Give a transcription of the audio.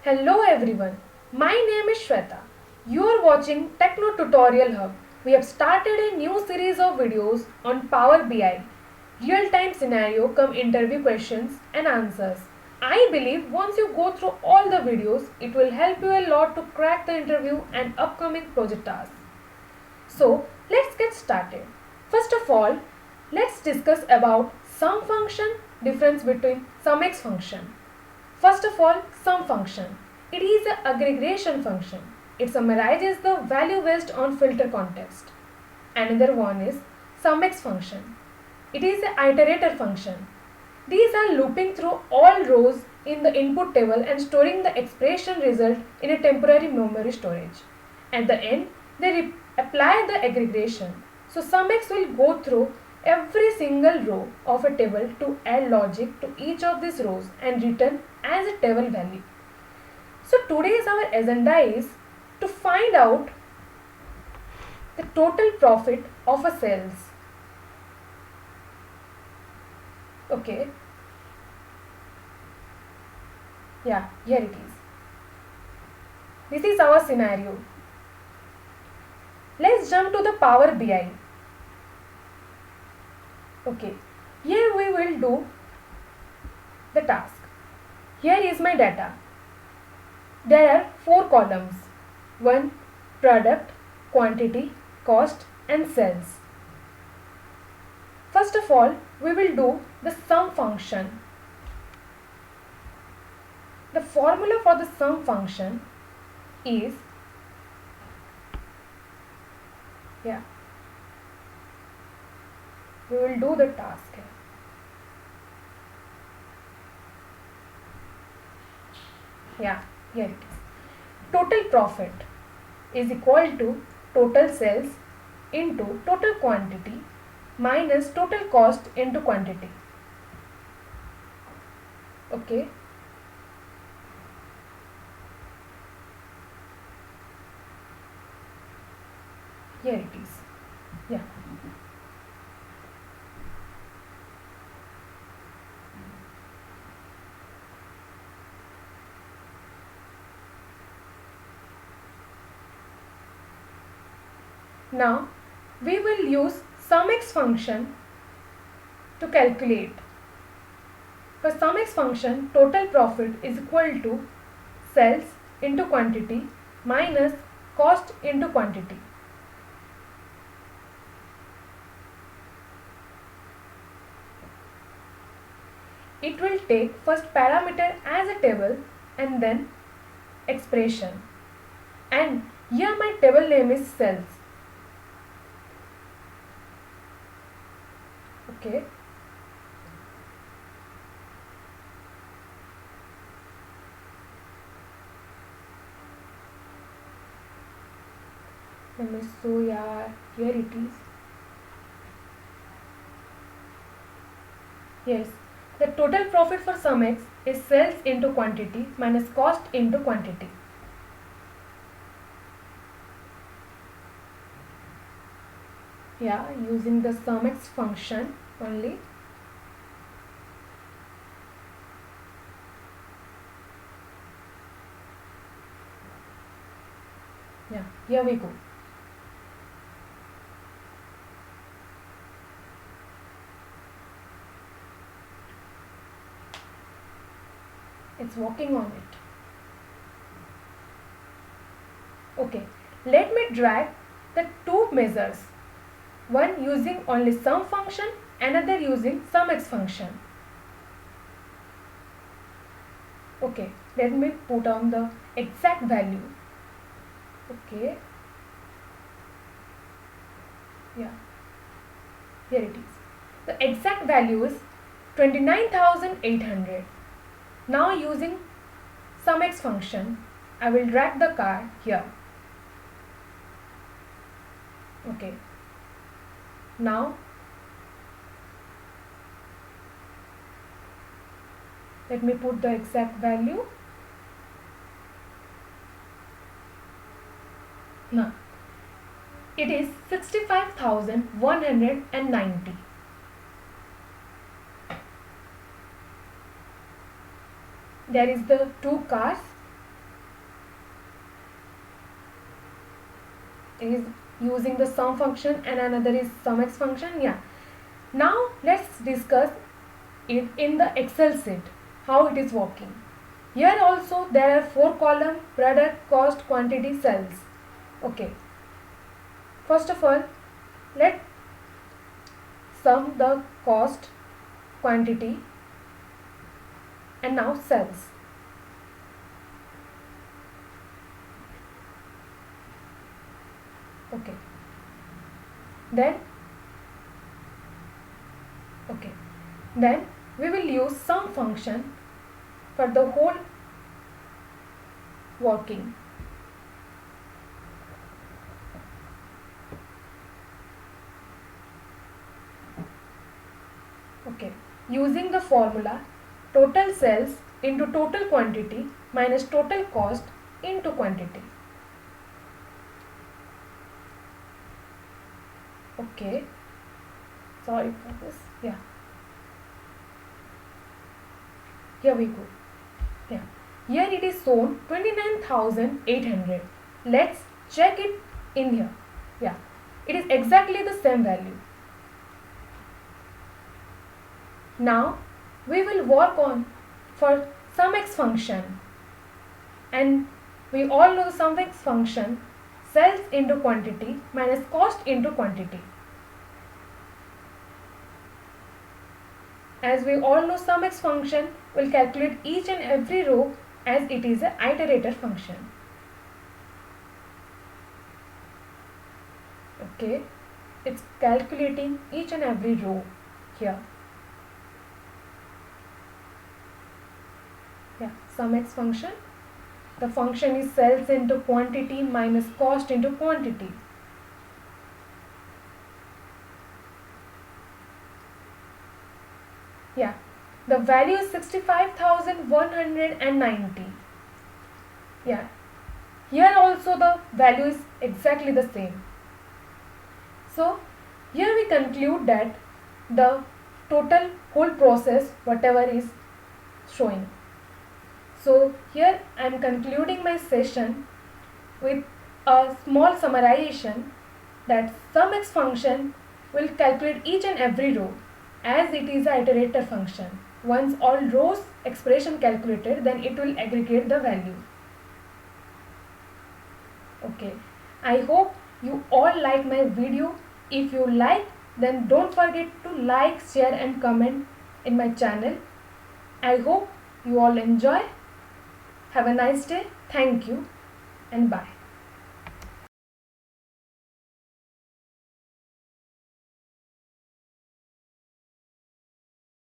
Hello everyone, my name is Shweta. You are watching Techno Tutorial Hub. We have started a new series of videos on Power BI, real-time scenario come interview questions and answers. I believe once you go through all the videos, it will help you a lot to crack the interview and upcoming project tasks. So let's get started. First of all, let's discuss about sum function, difference between SUMX function. First of all, sum function. It is an aggregation function. It summarizes the value based on filter context. Another one is SUMX function. It is an iterator function. These are looping through all rows in the input table and storing the expression result in a temporary memory storage. At the end, they apply the aggregation. So SUMX will go through every single row of a table to add logic to each of these rows and return as a table value. So today's our agenda is to find out the total profit of a sales. Okay. Yeah, here it is. This is our scenario. Let's jump to the Power BI. Okay, here we will do the task. Here is my data. There are 4 columns. 1. Product, quantity, cost and sales. First of all, we will do the sum function. The formula for the sum function is we will do the task here. Here it is. Total profit is equal to total sales into total quantity minus total cost into quantity. Okay. Here it is. Yeah. Now we will use SUMX function to calculate. For SUMX function, total profit is equal to sales into quantity minus cost into quantity. It will take first parameter as a table and then expression. And here my table name is sales. Okay. Let me show here it is. Yes, the total profit for SUMX is sales into quantity minus cost into quantity. Yeah, using the SUMX function only. Yeah, here we go. It's working on it. Okay, let me drag the two measures. One using only sum function, another using SUMX function. Okay, let me put on the exact value. Okay. Yeah. Here it is. The exact value is 29,800. Now using SUMX function, I will drag the car here. Okay. Now let me put the exact value. Now it is 65,190. There is the two cars is using the sum function and another is sum x function. Yeah. Now let's discuss it in the Excel sheet, how it is working. Here also there are 4 column product, cost, quantity, cells. Okay. First of all, let sum the cost, quantity and now cells. Okay. Then we will use sum function for the whole working. Okay. Using the formula total cells into total quantity minus total cost into quantity. Okay. Sorry for this. Yeah. Here we go. Yeah. Here it is shown 29,800. Let's check it in here. Yeah. It is exactly the same value. Now we will work on for sum x function, and we all know sum x function, cells into quantity minus cost into quantity. As we all know, sum x function will calculate each and every row as it is an iterator function. Okay, it's calculating each and every row here. Yeah, sum x function. The function is cells into quantity minus cost into quantity. Yeah, the value is 65,190. Yeah, here also the value is exactly the same. So here we conclude that the total whole process whatever is showing. So here I am concluding my session with a small summarization that sum x function will calculate each and every row as it is an iterator function. Once all rows expression calculated, then it will aggregate the value. Okay, I hope you all like my video. If you like, then don't forget to like, share and comment in my channel. I hope you all enjoy. Have a nice day. Thank you and bye.